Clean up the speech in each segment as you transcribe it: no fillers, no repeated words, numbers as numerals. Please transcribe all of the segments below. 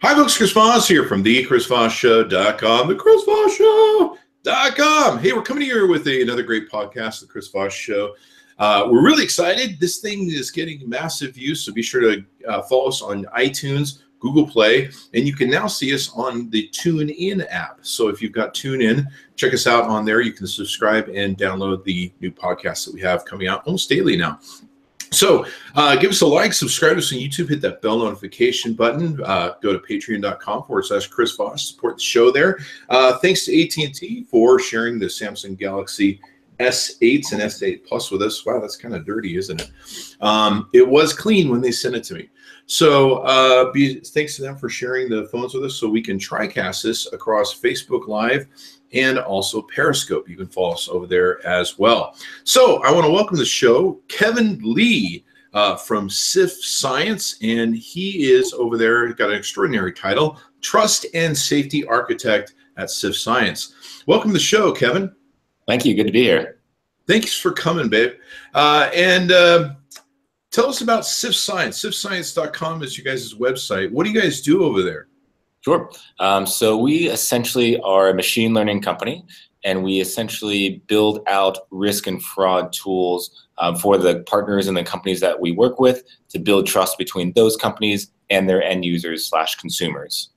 Hi, folks. Chris Voss here from the ChrisVossShow.com, the ChrisVossShow.com. Hey, we're coming here with another great podcast, the Chris Voss Show. We're really excited. This thing is getting massive views, so be sure to follow us on iTunes, Google Play, and you can now see us on the TuneIn app. So if you've got TuneIn, check us out on there. You can subscribe and download the new podcasts that we have coming out almost daily now. So give us a like, subscribe to us on YouTube, hit that bell notification button, go to patreon.com/Chris Voss, support the show there. Thanks to AT&T for sharing the Samsung Galaxy S8s and S8 Plus with us. Wow, that's kind of dirty, isn't it? It was clean when they sent it to me. So thanks to them for sharing the phones with us so we can TriCast this across Facebook Live and also Periscope. You can follow us over there as well. So I want to welcome to the show Kevin Lee from Sift Science, and he is over there, got an extraordinary title, Trust and Safety Architect at Sift Science. Welcome to the show, Kevin. Thank you. Good to be here. Thanks for coming, babe. And tell us about Sift Science. SiftScience.com is you guys' website. What do you guys do over there? Sure. So we essentially are a machine learning company, and we essentially build out risk and fraud tools for the partners and the companies that we work with to build trust between those companies and their end users / consumers.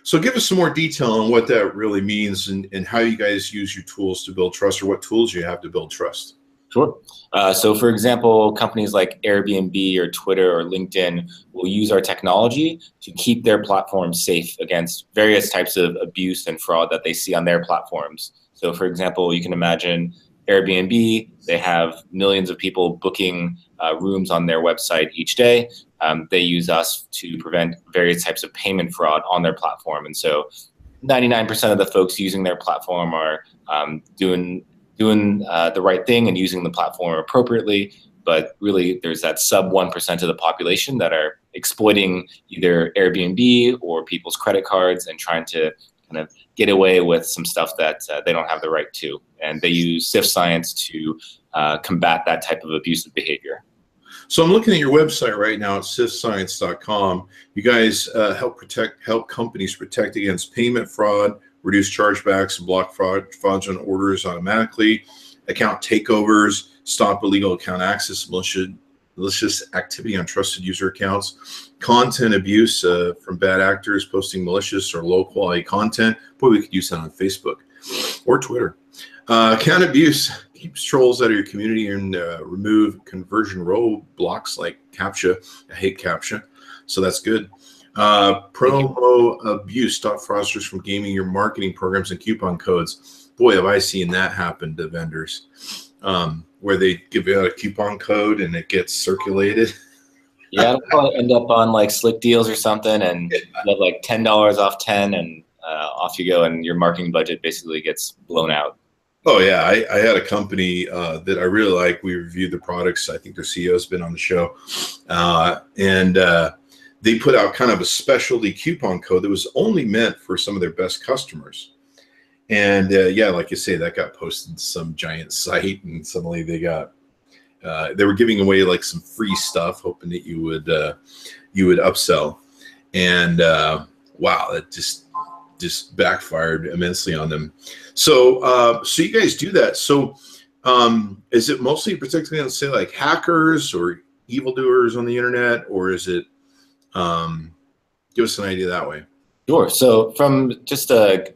So give us some more detail on what that really means and how you guys use your tools to build trust, or what tools you have to build trust. Sure. So for example, companies like Airbnb or Twitter or LinkedIn will use our technology to keep their platforms safe against various types of abuse and fraud that they see on their platforms. So for example, you can imagine Airbnb, they have millions of people booking rooms on their website each day. They use us to prevent various types of payment fraud on their platform. And so 99% of the folks using their platform are doing the right thing and using the platform appropriately, but really there's that sub 1% of the population that are exploiting either Airbnb or people's credit cards and trying to kind of get away with some stuff that they don't have the right to. And they use Sift Science to combat that type of abusive behavior. So I'm looking at your website right now at SiftScience.com. You guys help companies protect against payment fraud, reduce chargebacks, and block fraudulent orders automatically, account takeovers, stop illegal account access, malicious activity on trusted user accounts, content abuse from bad actors posting malicious or low quality content. Boy, we could use that on Facebook or Twitter. Account abuse keeps trolls out of your community and remove conversion roadblocks like CAPTCHA. I hate CAPTCHA, so that's good. Promo abuse, stop fraudsters from gaming your marketing programs and coupon codes. Boy, have I seen that happen to vendors, where they give you out a coupon code and it gets circulated. Yeah, it'll probably end up on like Slick Deals or something, and you have like $10 off 10, and off you go, and your marketing budget basically gets blown out. Oh yeah, I had a company that I really like. We reviewed the products. I think their CEO's been on the show, and they put out kind of a specialty coupon code that was only meant for some of their best customers. And yeah, like you say, that got posted to some giant site, and suddenly they were giving away like some free stuff, hoping that you would upsell. And wow, that just backfired immensely on them. So so you guys do that. So is it mostly protecting against, say, like hackers or evildoers on the internet, or is it give us an idea that way? Sure. So from just a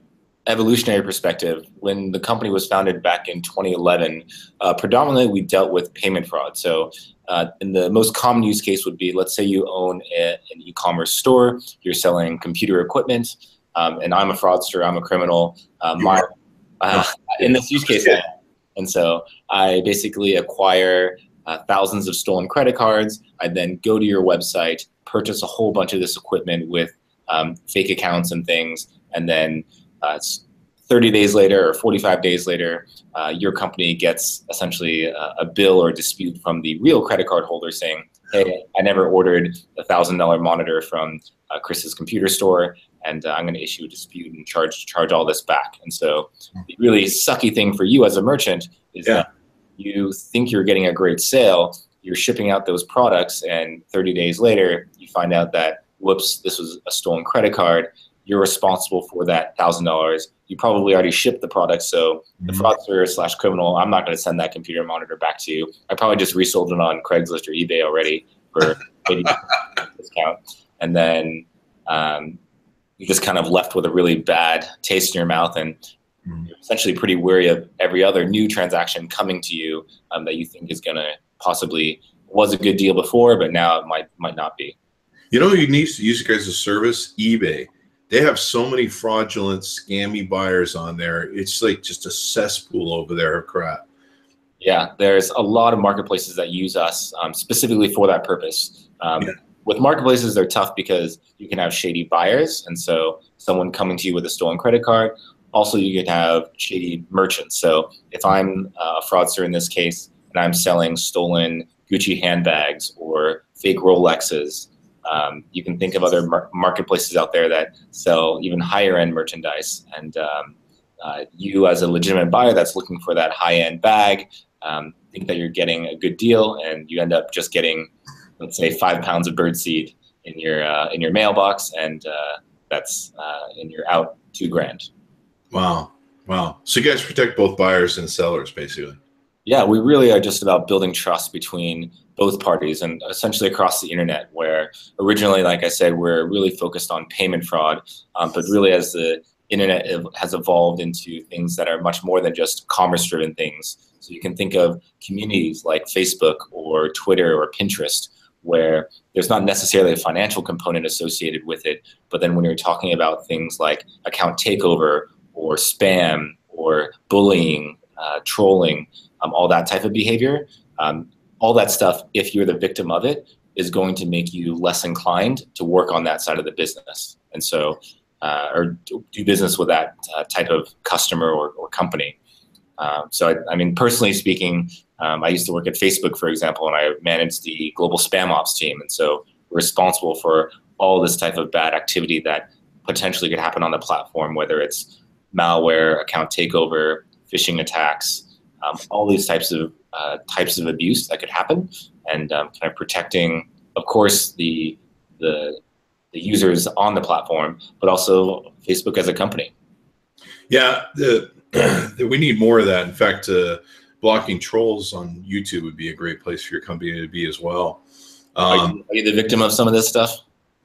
evolutionary perspective, when the company was founded back in 2011, predominantly we dealt with payment fraud. So and the most common use case would be, let's say you own an e-commerce store, you're selling computer equipment, and I'm a fraudster, I'm a criminal. In this use case, and so I basically acquire thousands of stolen credit cards. I then go to your website, purchase a whole bunch of this equipment with fake accounts and things, and then 30 days later or 45 days later, your company gets essentially a bill or dispute from the real credit card holder saying, hey, I never ordered a $1,000 monitor from Chris's computer store, and I'm going to issue a dispute and charge all this back. And so the really sucky thing for you as a merchant is that you think you're getting a great sale, you're shipping out those products, and 30 days later, you find out that whoops, this was a stolen credit card, you're responsible for that $1,000. You probably already shipped the product, so the fraudster / criminal, I'm not going to send that computer monitor back to you. I probably just resold it on Craigslist or eBay already for maybe a discount. And then you're just kind of left with a really bad taste in your mouth, and you're essentially pretty wary of every other new transaction coming to you that you think is going to possibly was a good deal before, but now it might not be. You know who you need to use you guys' service? eBay. They have so many fraudulent, scammy buyers on there. It's like just a cesspool over there of crap. Yeah, there's a lot of marketplaces that use us specifically for that purpose. With marketplaces, they're tough because you can have shady buyers, and so someone coming to you with a stolen credit card. Also, you could have shady merchants. So if I'm a fraudster in this case, and I'm selling stolen Gucci handbags or fake Rolexes, you can think of other marketplaces out there that sell even higher end merchandise. And you as a legitimate buyer that's looking for that high end bag, think that you're getting a good deal, and you end up just getting, let's say, 5 pounds of birdseed in your mailbox, and and you're out $2,000. Wow. So you guys protect both buyers and sellers, basically. Yeah, we really are just about building trust between both parties and essentially across the internet, where originally, like I said, we're really focused on payment fraud, but really as the internet has evolved into things that are much more than just commerce-driven things. So you can think of communities like Facebook or Twitter or Pinterest, where there's not necessarily a financial component associated with it, but then when you're talking about things like account takeover or spam or bullying, trolling, all that type of behavior, all that stuff, if you're the victim of it, is going to make you less inclined to work on that side of the business. And so, or do business with that type of customer or company. So, I mean, personally speaking, I used to work at Facebook, for example, and I managed the global spam ops team. And so we're responsible for all this type of bad activity that potentially could happen on the platform, whether it's malware, account takeover, phishing attacks, all these types of abuse that could happen, and kind of protecting, of course, the users on the platform, but also Facebook as a company. Yeah, we need more of that. In fact, blocking trolls on YouTube would be a great place for your company to be as well. Are you the victim of some of this stuff?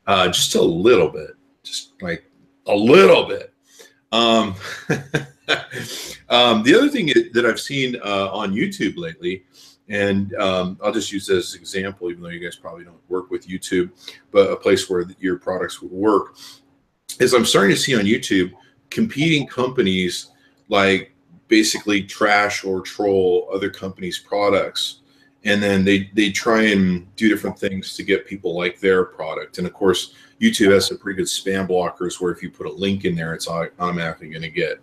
Just a little bit, just like a little bit. The other thing that I've seen on YouTube lately, and I'll just use this as an example, even though you guys probably don't work with YouTube, but a place where your products would work, is I'm starting to see on YouTube competing companies like basically trash or troll other companies' products. And then they try and do different things to get people like their product. And of course, YouTube has some pretty good spam blockers where if you put a link in there, it's automatically going to get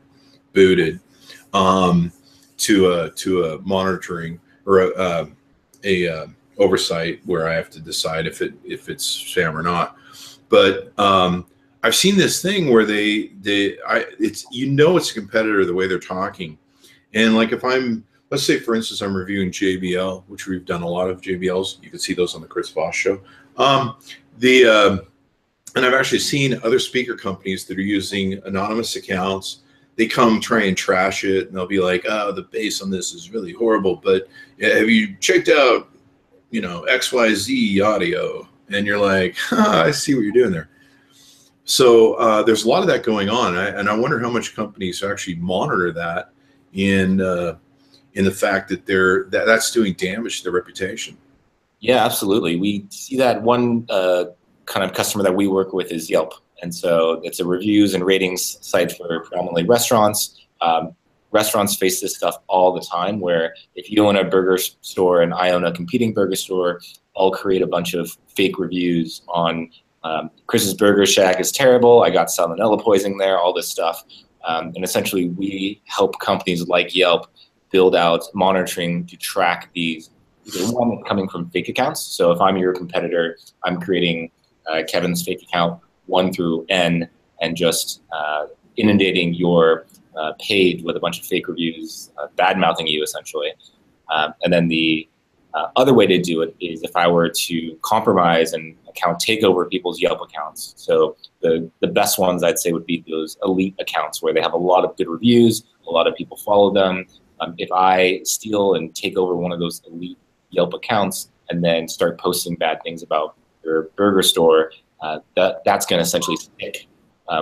booted to a monitoring or a oversight where I have to decide if it's spam or not. But I've seen this thing where it's a competitor the way they're talking, and like if let's say, for instance, I'm reviewing JBL, which we've done a lot of JBLs. You can see those on the Chris Voss Show. And I've actually seen other speaker companies that are using anonymous accounts. They come try and trash it, and they'll be like, "Oh, the bass on this is really horrible, but have you checked out, XYZ audio?" And you're like, "I see what you're doing there." So there's a lot of that going on, and I wonder how much companies actually monitor that in the fact that that's doing damage to their reputation. Yeah, absolutely. We see that one kind of customer that we work with is Yelp. And so it's a reviews and ratings site for predominantly restaurants. Restaurants face this stuff all the time, where if you own a burger store and I own a competing burger store, I'll create a bunch of fake reviews on Chris's Burger Shack is terrible, I got salmonella poisoning there, all this stuff. And essentially we help companies like Yelp build out monitoring to track these, either one coming from fake accounts. So if I'm your competitor, I'm creating Kevin's fake account 1 through N and just inundating your page with a bunch of fake reviews, bad-mouthing you essentially. And then the Other way to do it is if I were to compromise and account takeover people's Yelp accounts. So the best ones I'd say would be those elite accounts where they have a lot of good reviews, a lot of people follow them. If I steal and take over one of those elite Yelp accounts and then start posting bad things about your burger store, that's going to essentially stick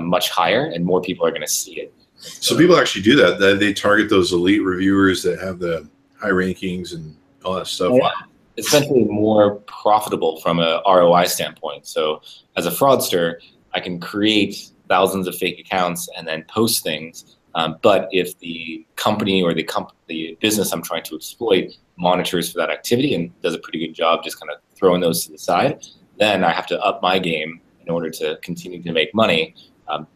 much higher, and more people are going to see it. So people actually do that. They target those elite reviewers that have the high rankings and all that stuff. Yeah. It's essentially more profitable from a ROI standpoint. So as a fraudster, I can create thousands of fake accounts and then post things. But if the company or the business I'm trying to exploit monitors for that activity and does a pretty good job just kind of throwing those to the side, then I have to up my game in order to continue to make money.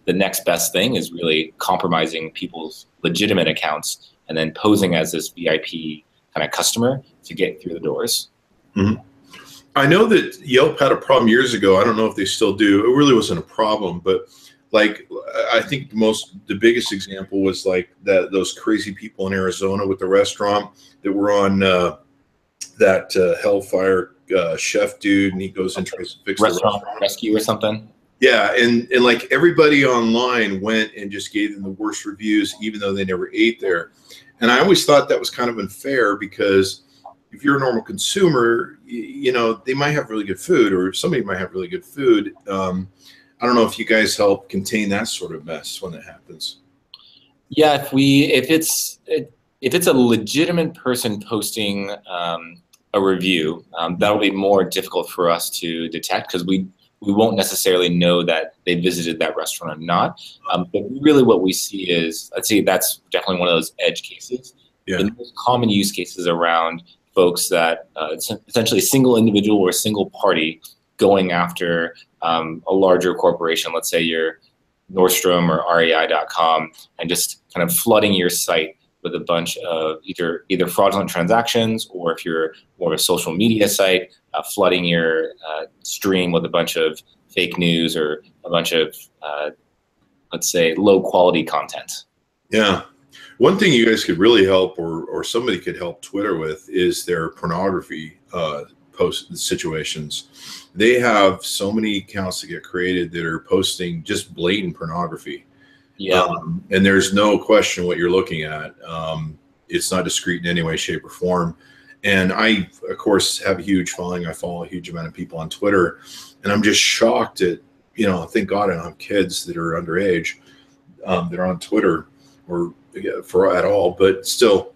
The next best thing is really compromising people's legitimate accounts and then posing as this VIP kind of customer to get through the doors. Mm-hmm. I know that Yelp had a problem years ago. I don't know if they still do. It really wasn't a problem, but like I think the biggest example was like those crazy people in Arizona with the restaurant that were on that Hellfire chef dude, and he goes and tries to fix the restaurant rescue or something. Yeah, and like everybody online went and just gave them the worst reviews, even though they never ate there. And I always thought that was kind of unfair, because if you're a normal consumer, you know, they might have really good food, or somebody might have really good food. I don't know if you guys help contain that sort of mess when it happens. Yeah, if it's a legitimate person posting a review, that'll be more difficult for us to detect, because we won't necessarily know that they visited that restaurant or not. But really what we see is, I'd say that's definitely one of those edge cases. Yeah. The most common use cases around folks that it's essentially a single individual or a single party going after a larger corporation. Let's say you're Nordstrom or REI.com, and just kind of flooding your site with a bunch of either fraudulent transactions, or if you're more of a social media site, flooding your stream with a bunch of fake news or a bunch of, let's say, low quality content. Yeah. One thing you guys could really help, or somebody could help Twitter with, is their pornography post situations. They have so many accounts that get created that are posting just blatant pornography. Yeah. And there's no question what you're looking at. It's not discreet in any way, shape, or form. And I, of course, have a huge following. I follow a huge amount of people on Twitter, and I'm just shocked at, you know, thank God I don't have kids that are underage that are on Twitter or for at all. But still,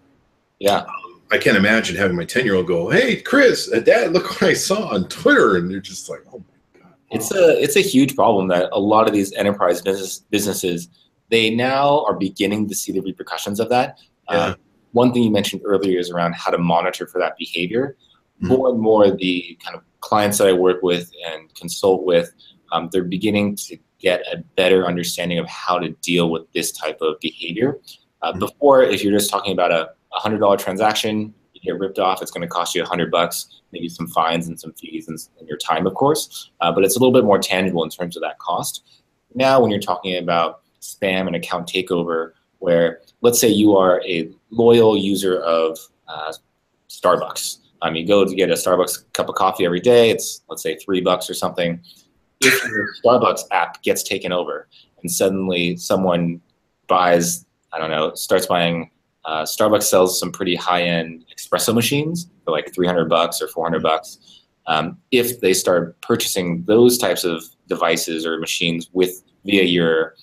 yeah, I can't imagine having my 10-year-old go, "Hey, Chris, Dad, look what I saw on Twitter," and they're just like, "Oh my God." It's a huge problem that a lot of these enterprise businesses, they now are beginning to see the repercussions of that. Yeah. One thing you mentioned earlier is around how to monitor for that behavior. Mm-hmm. More and more the kind of clients that I work with and consult with, they're beginning to get a better understanding of how to deal with this type of behavior. Before, if you're just talking about a $100 transaction, you get ripped off, it's going to cost you $100, maybe some fines and some fees and your time, of course. But it's a little bit more tangible in terms of that cost. Now, when you're talking about spam and account takeover, where let's say you are a loyal user of Starbucks. You go to get a Starbucks cup of coffee every day. It's, let's say, $3 or something. If your Starbucks app gets taken over and suddenly someone buys, I don't know, starts buying, Starbucks sells some pretty high-end espresso machines for like $300 or $400. If they start purchasing those types of devices or machines via your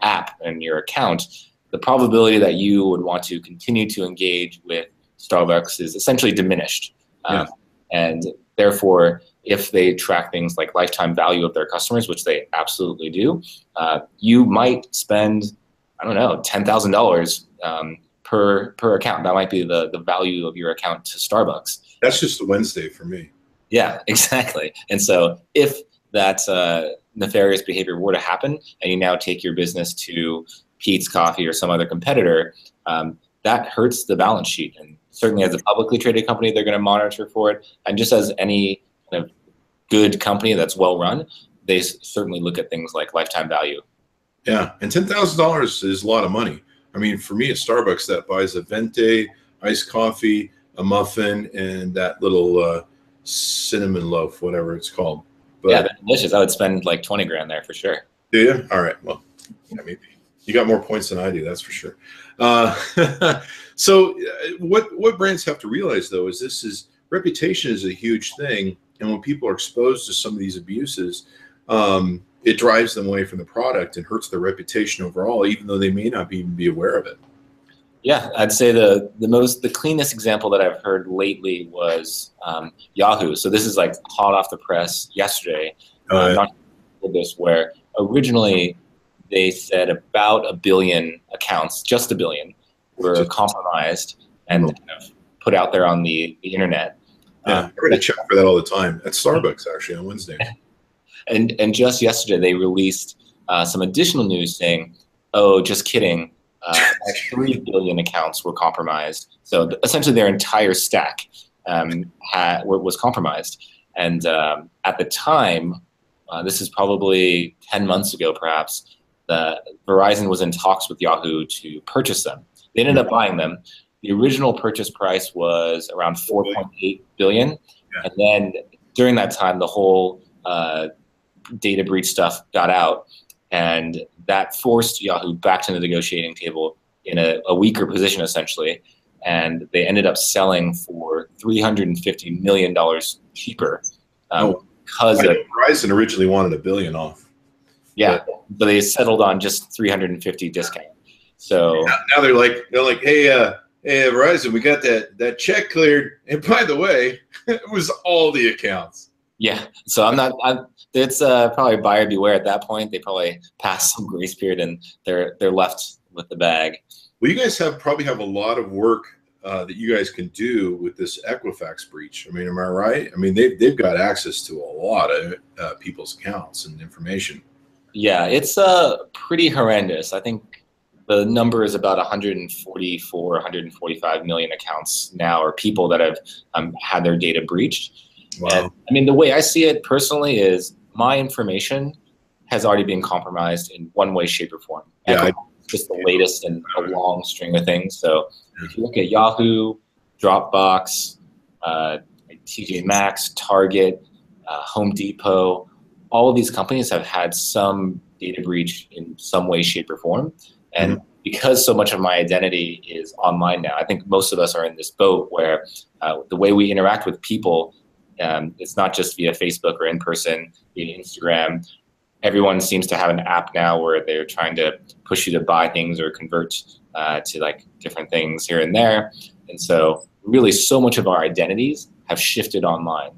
app and your account, the probability that you would want to continue to engage with Starbucks is essentially diminished. Yeah. And therefore, if they track things like lifetime value of their customers, which they absolutely do, you might spend, I don't know, $10,000 per account. That might be the value of your account to Starbucks. That's just a Wednesday for me. Yeah, exactly. And so if that nefarious behavior were to happen, and you now take your business to Pete's Coffee or some other competitor, that hurts the balance sheet. And certainly as a publicly traded company, they're going to monitor for it. And just as any kind of good company that's well run, they certainly look at things like lifetime value. Yeah, and $10,000 is a lot of money. I mean, for me at Starbucks, that buys a venti, iced coffee, a muffin, and that little cinnamon loaf, whatever it's called. But, yeah, they're delicious. I would spend like 20 grand there for sure. Do you? All right. Well, yeah, maybe you got more points than I do. That's for sure. So what brands have to realize, though, is reputation is a huge thing. And when people are exposed to some of these abuses, it drives them away from the product and hurts their reputation overall, even though they may not even be aware of it. Yeah, I'd say the cleanest example that I've heard lately was Yahoo. So this is like hot off the press yesterday. Not this, where originally they said about 1 billion accounts, just 1 billion, were compromised and kind of put out there on the internet. Yeah, I read a check for that all the time at Starbucks, actually, on Wednesday. And just yesterday they released some additional news saying, oh, just kidding. 3 billion accounts were compromised. So essentially their entire stack was compromised. And at the time, this is probably 10 months ago perhaps, Verizon was in talks with Yahoo to purchase them. They ended up buying them. The original purchase price was around 4.8 billion. Yeah. And then during that time, the whole data breach stuff got out. And that forced Yahoo back to the negotiating table in a weaker position, essentially. And they ended up selling for $350 million cheaper. Because Verizon originally wanted $1 billion off. Yeah, but they settled on just 350 discount. So now they're like, hey, Verizon, we got that check cleared. And by the way, it was all the accounts. Yeah, so it's probably buyer beware at that point. They probably passed some grace period and they're left with the bag. Well, you guys probably have a lot of work that you guys can do with this Equifax breach. I mean, am I right? I mean, they've got access to a lot of people's accounts and information. Yeah, it's pretty horrendous. I think the number is about 144, 145 million accounts now, or people that have had their data breached. Wow. And, I mean, the way I see it personally is my information has already been compromised in one way, shape, or form. Yeah, just the latest in a long string of things. So if you look at Yahoo, Dropbox, TJ Maxx, Target, Home Depot, all of these companies have had some data breach in some way, shape, or form. And because so much of my identity is online now, I think most of us are in this boat where the way we interact with people, it's not just via Facebook or in person, via Instagram. Everyone seems to have an app now where they're trying to push you to buy things or convert to like different things here and there. And so really so much of our identities have shifted online.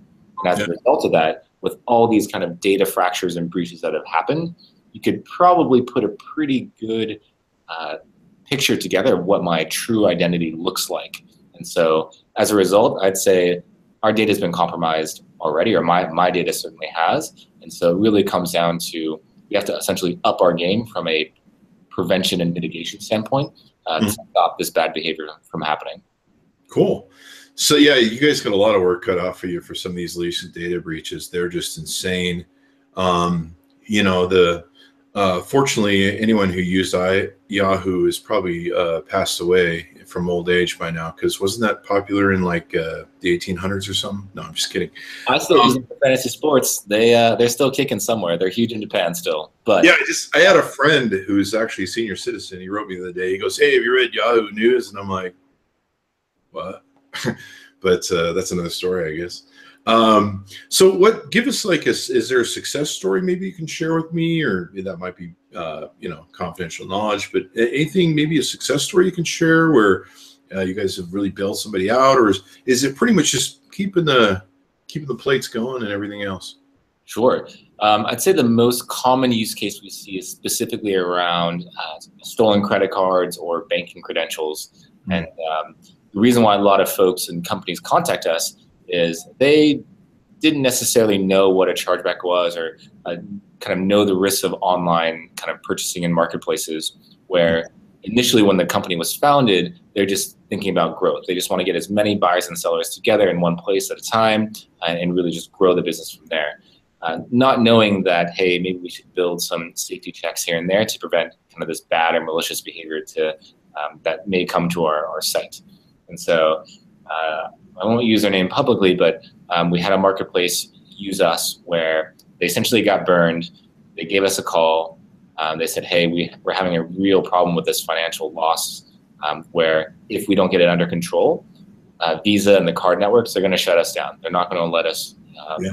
And as a result of that, with all these kind of data fractures and breaches that have happened, you could probably put a pretty good picture together of what my true identity looks like. And so as a result, I'd say our data has been compromised already, or my data certainly has. And so it really comes down to, we have to essentially up our game from a prevention and mitigation standpoint to stop this bad behavior from happening. Cool. So yeah, you guys got a lot of work cut out for you for some of these recent data breaches. They're just insane. Fortunately, anyone who used Yahoo is probably passed away from old age by now, because wasn't that popular in like the 1800s or something? No, I'm just kidding. I still use it for fantasy sports. They're still kicking somewhere. They're huge in Japan still. But yeah, I had a friend who's actually a senior citizen. He wrote me the other day. He goes, "Hey, have you read Yahoo News?" And I'm like, "What?" But that's another story, I guess. So give us like is there a success story maybe you can share with me, or that might be, confidential knowledge, but anything, maybe a success story you can share where you guys have really bailed somebody out, or is it pretty much just keeping the plates going and everything else? Sure. I'd say the most common use case we see is specifically around stolen credit cards or banking credentials. And the reason why a lot of folks and companies contact us is they didn't necessarily know what a chargeback was, or kind of know the risks of online kind of purchasing in marketplaces, where initially when the company was founded, they're just thinking about growth. They just want to get as many buyers and sellers together in one place at a time and really just grow the business from there. Not knowing that, hey, maybe we should build some safety checks here and there to prevent kind of this bad or malicious behavior that may come to our site. And so I won't use their name publicly, but we had a marketplace use us where they essentially got burned. They gave us a call. They said, hey, we're having a real problem with this financial loss where if we don't get it under control, Visa and the card networks are going to shut us down. They're not going to let us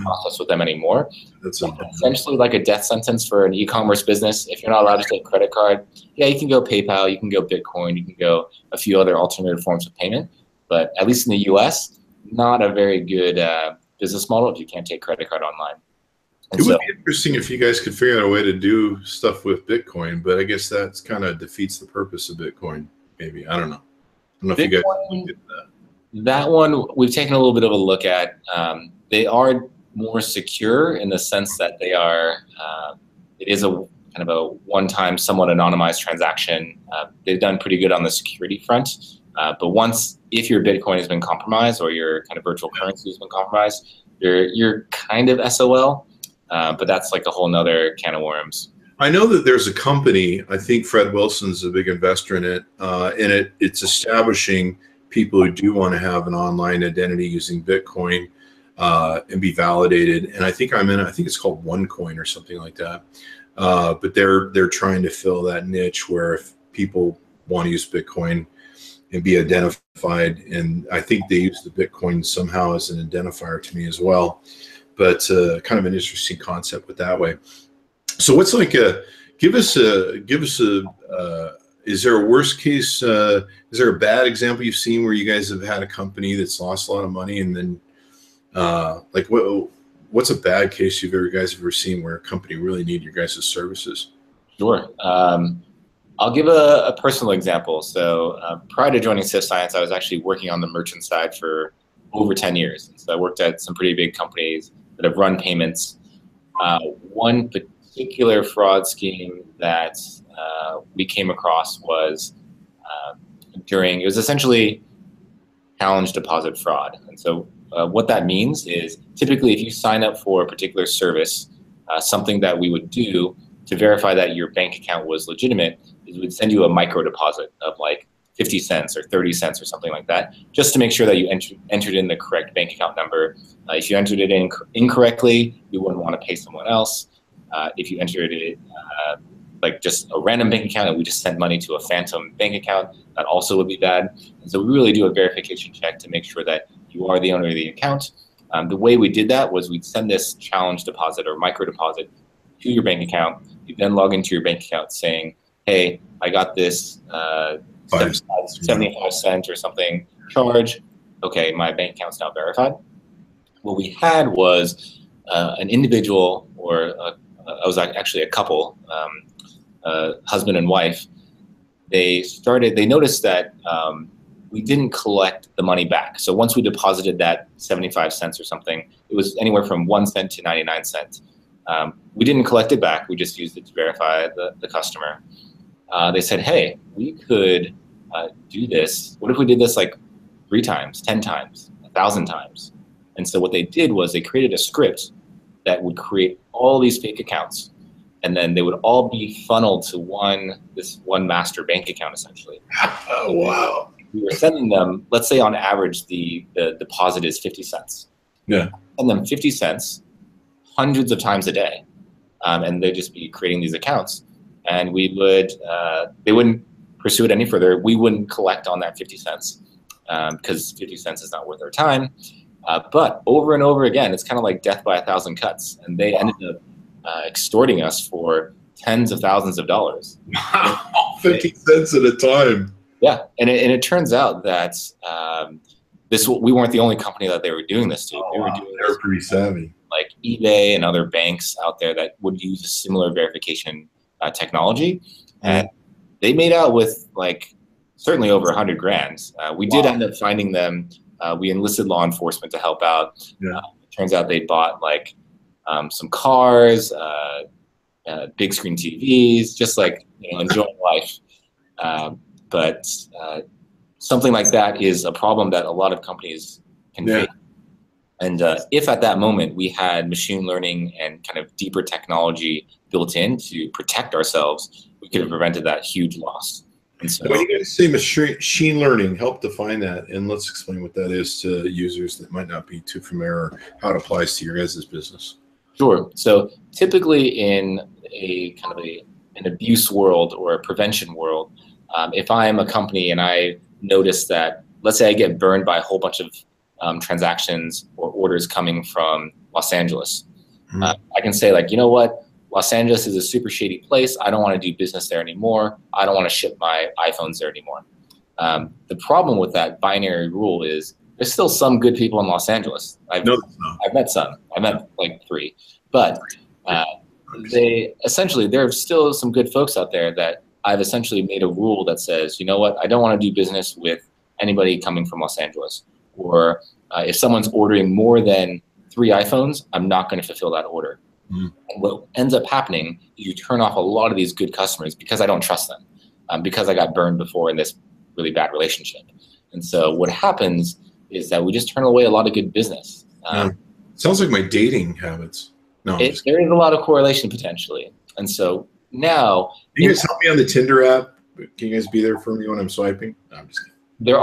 process with them anymore. That's essentially like a death sentence for an e-commerce business. If you're not allowed to take credit card, yeah, you can go PayPal, you can go Bitcoin, you can go a few other alternative forms of payment. But at least in the US, not a very good business model if you can't take credit card online. It would be interesting if you guys could figure out a way to do stuff with Bitcoin, but I guess that's kind of defeats the purpose of Bitcoin, maybe. I don't know. I don't know if you guys looked at that. That one we've taken a little bit of a look at. They are more secure in the sense that they are, it is a kind of a one-time, somewhat anonymized transaction. They've done pretty good on the security front. But if your Bitcoin has been compromised or your kind of virtual currency has been compromised, you're kind of SOL. But that's like a whole nother can of worms. I know that there's a company, I think Fred Wilson's a big investor in it, and it's establishing people who do want to have an online identity using Bitcoin and be validated. And I think I think it's called OneCoin or something like that. But they're trying to fill that niche where if people want to use Bitcoin and be identified, and I think they use the Bitcoin somehow as an identifier to me as well. But kind of an interesting concept with that way. So what's like give us a is there a worst case, is there a bad example you've seen where you guys have had a company that's lost a lot of money, and then like what's a bad case you guys have ever seen where a company really need your guys' services? Sure. I'll give a personal example. So prior to joining Sift Science, I was actually working on the merchant side for over 10 years. So I worked at some pretty big companies that have run payments. One particular fraud scheme that we came across was it was essentially challenge deposit fraud. And so what that means is typically if you sign up for a particular service, something that we would do to verify that your bank account was legitimate is we'd send you a micro deposit of like 50 cents or 30 cents or something like that, just to make sure that you entered in the correct bank account number. If you entered it in incorrectly, you wouldn't want to pay someone else. If you entered it like just a random bank account and we just sent money to a phantom bank account, that also would be bad. And so we really do a verification check to make sure that you are the owner of the account. The way we did that was we'd send this challenge deposit or micro deposit to your bank account. You then log into your bank account saying, hey, I got this 75 cent or something charge. Okay, my bank account's now verified. What we had was an individual, or I was actually a couple, husband and wife. They noticed that we didn't collect the money back. So once we deposited that 75 cents or something, it was anywhere from 1 cent to 99 cents. We didn't collect it back. We just used it to verify the customer. They said, hey, we could do this. What if we did this like 3 times, 10 times, 1,000 times? And so what they did was they created a script that would create all these fake accounts, and then they would all be funneled to this one master bank account, essentially. Oh, wow. We were sending them, let's say on average, the deposit is 50 cents. Yeah. Send them 50 cents hundreds of times a day. And they'd just be creating these accounts. And we would, they wouldn't pursue it any further. We wouldn't collect on that 50 cents because 50 cents is not worth our time. But over and over again, it's kind of like death by 1,000 cuts. And they ended up extorting us for tens of thousands of dollars. 50 cents at a time. Yeah, and it turns out that we weren't the only company that they were doing this to. They were pretty savvy. Like eBay and other banks out there that would use a similar verification technology, and they made out with like certainly over 100 grand. We did end up finding them. We enlisted law enforcement to help out. Yeah. It turns out they bought like some cars, big screen TVs, just like enjoying life. But something like that is a problem that a lot of companies can face. And if at that moment we had machine learning and kind of deeper technology built in to protect ourselves, we could have prevented that huge loss. And so, when you guys say machine learning, help define that, and let's explain what that is to users that might not be too familiar, or how it applies to your guys' business. sure. So typically in a kind of an abuse world or a prevention world, if I'm a company and I notice that, let's say I get burned by a whole bunch of transactions or orders coming from Los Angeles, I can say, like, you know what? Los Angeles is a super shady place. I don't want to do business there anymore. I don't want to ship my iPhones there anymore. The problem with that binary rule is there's still some good people in Los Angeles. I've met some. I met like 3. But there's still some good folks out there that I've essentially made a rule that says, you know what? I don't want to do business with anybody coming from Los Angeles. Or if someone's ordering more than 3 iPhones, I'm not going to fulfill that order. What ends up happening is you turn off a lot of these good customers because I don't trust them, because I got burned before in this really bad relationship. And so what happens is that we just turn away a lot of good business. Sounds like my dating habits. No, there is a lot of correlation potentially. And so now, can you guys help me on the Tinder app? Can you guys be there for me when I'm swiping? No, I'm just kidding. There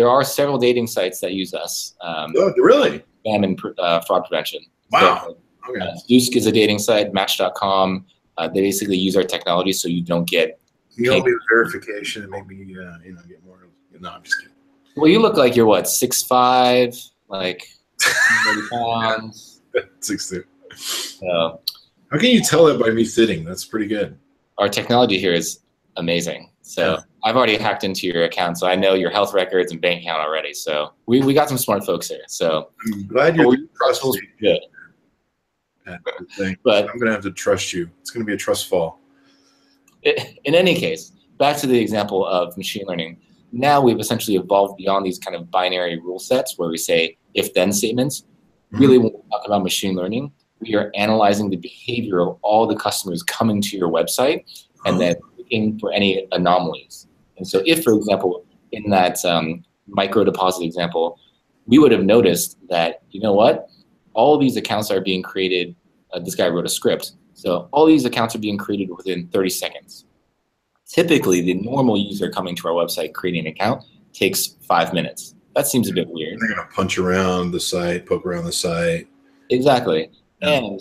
are several dating sites that use us. Oh, really? Spam and fraud prevention. Wow. So, okay. Zoosk is a dating site. Match.com. They basically use our technology so you don't get. You help me with verification and maybe get more. No, I'm just kidding. Well, you look like you're what, 6'5", like 30 pounds. 6'2". So, how can you tell that by me sitting? That's pretty good. Our technology here is amazing. So I've already hacked into your account, so I know your health records and bank account already. So we got some smart folks here. So I'm glad you're trusting. Good. But I'm going to have to trust you. It's going to be a trust fall. In any case, back to the example of machine learning. Now we've essentially evolved beyond these kind of binary rule sets where we say if-then statements. Really, when we talk about machine learning, we are analyzing the behavior of all the customers coming to your website and then looking for any anomalies. And so if, for example, in that micro deposit example, we would have noticed that, you know what, all these accounts are being created. This guy wrote a script. So all these accounts are being created within 30 seconds. Typically, the normal user coming to our website creating an account takes 5 minutes. That seems a bit weird. They're going to punch around the site, poke around the site. Exactly. And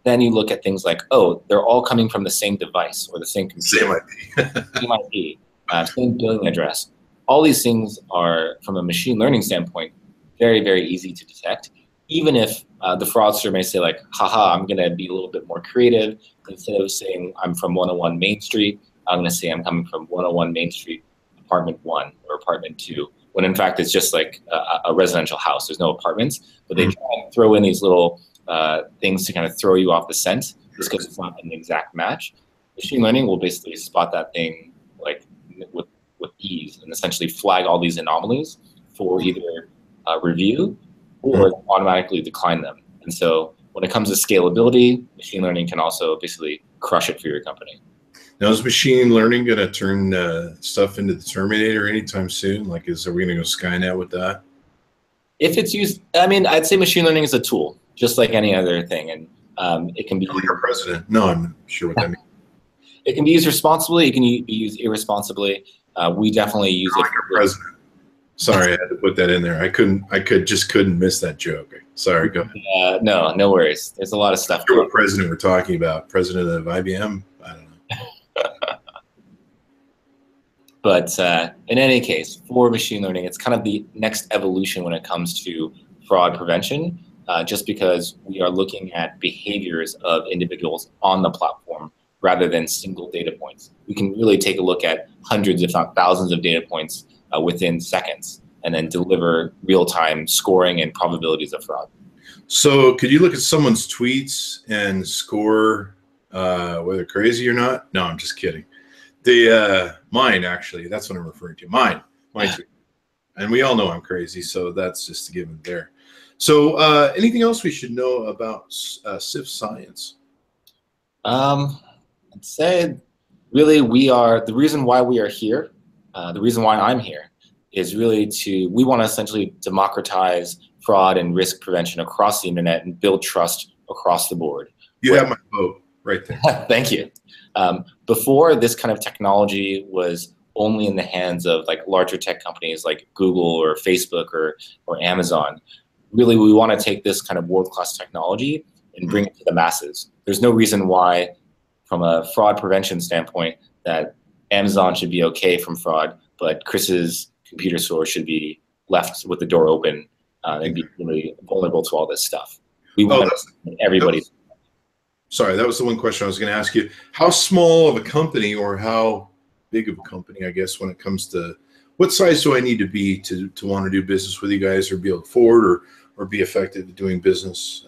then you look at things like, oh, they're all coming from the same device or the same computer. Same IP, same billing address. All these things are, from a machine learning standpoint, very, very easy to detect. Even if the fraudster may say, like, haha, I'm going to be a little bit more creative. Instead of saying I'm from 101 Main Street, I'm going to say I'm coming from 101 Main Street, apartment 1 or apartment 2. When in fact it's just like a residential house. There's no apartments, but they try and throw in these little things to kind of throw you off the scent just because it's not an exact match. Machine learning will basically spot that thing like with ease and essentially flag all these anomalies for either review or automatically decline them. And so when it comes to scalability, machine learning can also basically crush it for your company. Now, is machine learning going to turn stuff into the Terminator anytime soon? Like, are we going to go Skynet with that? If it's used, I mean, I'd say machine learning is a tool, just like any other thing. And it can be like our president. No, I'm not sure what that means. It can be used responsibly. It can be used irresponsibly. We definitely use it. Like our president. Sorry, I had to put that in there. I couldn't miss that joke. Sorry, go ahead. No worries. There's a lot of stuff. What president we're talking about? President of IBM? I don't know. But in any case, for machine learning, it's kind of the next evolution when it comes to fraud prevention, just because we are looking at behaviors of individuals on the platform rather than single data points. We can really take a look at hundreds, if not thousands of data points within seconds and then deliver real-time scoring and probabilities of fraud. So could you look at someone's tweets and score whether they're crazy or not? No, I'm just kidding. Mine, actually, that's what I'm referring to. Mine tweet. And we all know I'm crazy, so that's just a given there. So anything else we should know about Sift science? I'd say really the reason why we are here, the reason why I'm here is really we want to essentially democratize fraud and risk prevention across the internet and build trust across the board. You have my vote. right there. Thank you. Before, this kind of technology was only in the hands of like larger tech companies like Google or Facebook or Amazon. Really, we want to take this kind of world-class technology and bring it to the masses. There's no reason why, from a fraud prevention standpoint, that Amazon should be okay from fraud, but Chris's computer store should be left with the door open and be really vulnerable to all this stuff. We want everybody. Sorry, that was the one question I was going to ask you. How small of a company, or how big of a company, I guess, when it comes to what size do I need to be to want to do business with you guys, or be able to afford or be effective at doing business?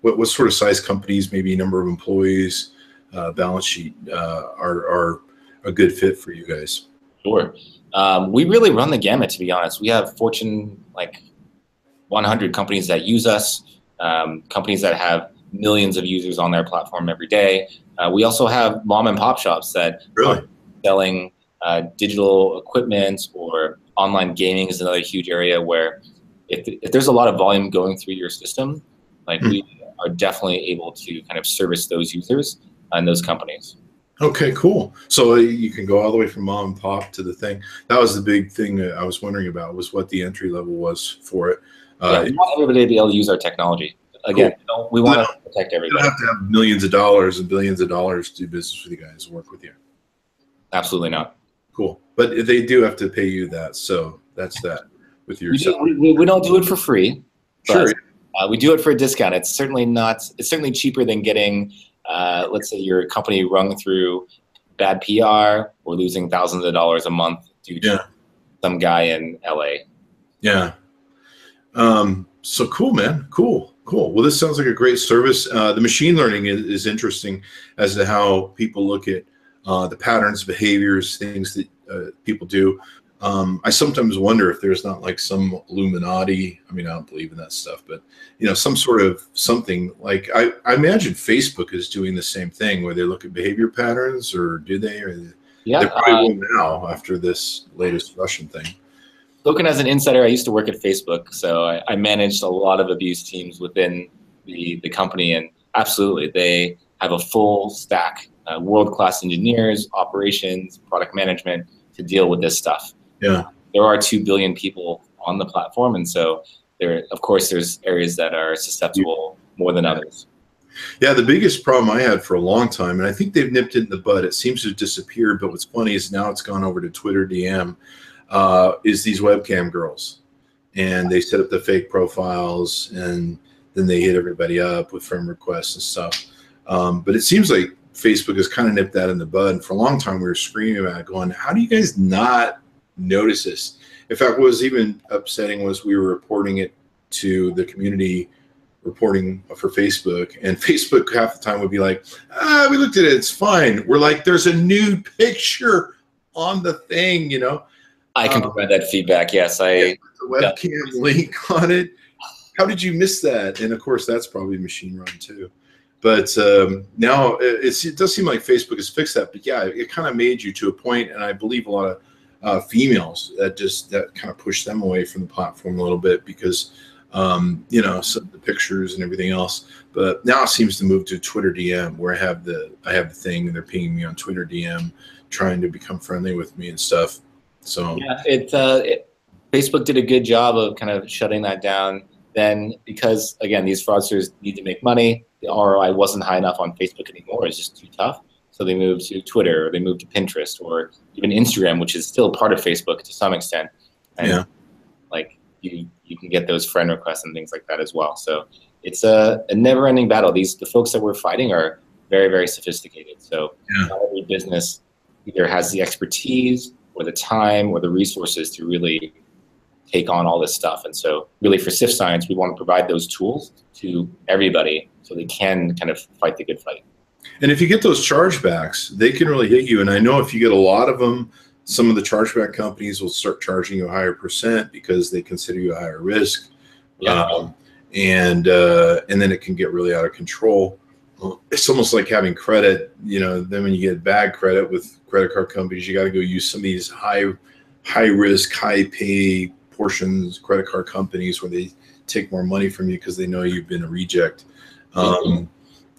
What sort of size companies, maybe number of employees, balance sheet are a good fit for you guys? Sure. We really run the gamut, to be honest. We have Fortune 100 companies that use us, companies that have millions of users on their platform every day. We also have mom and pop shops that are selling digital equipment, or online gaming is another huge area where if there's a lot of volume going through your system, we are definitely able to kind of service those users and those companies. Okay, cool. So you can go all the way from mom and pop to the thing. That was the big thing that I was wondering about, was what the entry level was for it. We want everybody to be able to use our technology. Again, cool. We want to protect everybody. You don't have to have millions of dollars and billions of dollars to do business with you guys and work with you. Absolutely not. Cool. But they do have to pay you that. So that's that with your we don't do it for free. Sure. We do it for a discount. It's certainly not. It's certainly cheaper than getting, let's say, your company rung through bad PR or losing thousands of dollars a month due to some guy in LA. Yeah. So cool, man. Cool. Well, this sounds like a great service. The machine learning is interesting as to how people look at the patterns, behaviors, things that people do. I sometimes wonder if there's not like some Illuminati. I mean, I don't believe in that stuff, but some sort of something like I imagine Facebook is doing the same thing, where they look at behavior patterns, or do they? Or they probably will now after this latest Russian thing. Spoken as an insider, I used to work at Facebook, so I managed a lot of abuse teams within the company, and absolutely, they have a full stack, world-class engineers, operations, product management to deal with this stuff. Yeah, there are 2 billion people on the platform, and so of course, there's areas that are susceptible more than others. Yeah, the biggest problem I had for a long time, and I think they've nipped it in the bud. It seems to have disappeared, but what's funny is now it's gone over to Twitter DM. Is these webcam girls, and they set up the fake profiles, and then they hit everybody up with friend requests and stuff. But it seems like Facebook has kind of nipped that in the bud. And for a long time, we were screaming about it, going, how do you guys not notice this? In fact, what was even upsetting was we were reporting it to the community reporting for Facebook, and Facebook half the time would be like, we looked at it, it's fine. We're like, there's a nude picture on the thing, I can provide that feedback. Yes, the webcam link on it. How did you miss that? And of course, that's probably machine run too. But now it does seem like Facebook has fixed that. But yeah, it kind of made you to a point, and I believe a lot of females that kind of pushed them away from the platform a little bit because some of the pictures and everything else. But now it seems to move to Twitter DM, where I have the thing, and they're pinging me on Twitter DM, trying to become friendly with me and stuff. So yeah, Facebook did a good job of kind of shutting that down then, because again, these fraudsters need to make money. The ROI wasn't high enough on Facebook anymore. It's just too tough. So they moved to Twitter, or they moved to Pinterest, or even Instagram, which is still part of Facebook to some extent. And you can get those friend requests and things like that as well. So it's a never-ending battle. The folks that we're fighting are very, very sophisticated. So not every business either has the expertise or the time or the resources to really take on all this stuff. And so really for Sift Science, we want to provide those tools to everybody so they can kind of fight the good fight. And if you get those chargebacks, they can really hit you. And I know if you get a lot of them, some of the chargeback companies will start charging you a higher percent because they consider you a higher risk. And then it can get really out of control. It's almost like having credit, then when you get bad credit with credit card companies, you got to go use some of these high risk, high pay portions, credit card companies, where they take more money from you because they know you've been a reject.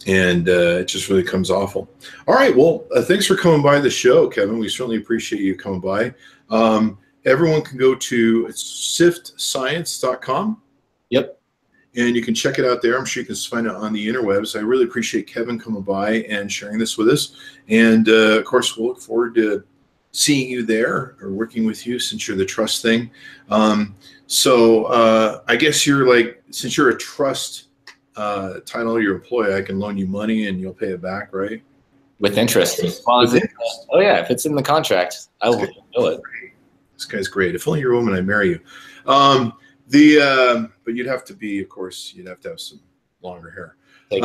And it just really comes awful. All right. Well, thanks for coming by the show, Kevin. We certainly appreciate you coming by. Everyone can go to siftscience.com. Yep. And you can check it out there. I'm sure you can find it on the interwebs. I really appreciate Kevin coming by and sharing this with us. And, of course, we'll look forward to seeing you there or working with you since you're the trust thing. So I guess you're like, since you're a trust title, your employee, I can loan you money and you'll pay it back, right? With interest. As long as oh, yeah. If it's in the contract, I will do it. This guy's great. If only you're a woman, I'd marry you. But you'd have to be, of course, you'd have to have some longer hair. I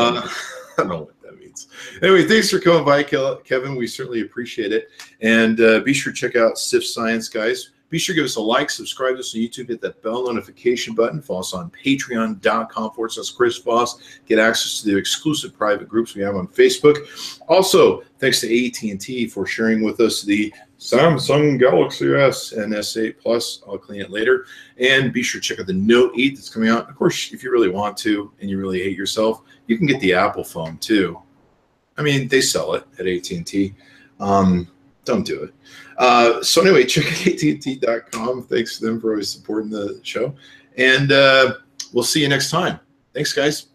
don't know what that means. Anyway, thanks for coming by, Kevin. We certainly appreciate it. And be sure to check out Sift Science, guys. Be sure to give us a like, subscribe to us on YouTube, hit that bell notification button, follow us on patreon.com/Chris Voss, get access to the exclusive private groups we have on Facebook. Also, thanks to AT&T for sharing with us the Samsung Galaxy S and S8 Plus. I'll clean it later. And be sure to check out the Note 8 that's coming out. Of course, if you really want to and you really hate yourself, you can get the Apple phone too. I mean, they sell it at AT&T. Don't do it. So anyway, check out AT&T.com. Thanks to them for always supporting the show. And we'll see you next time. Thanks, guys.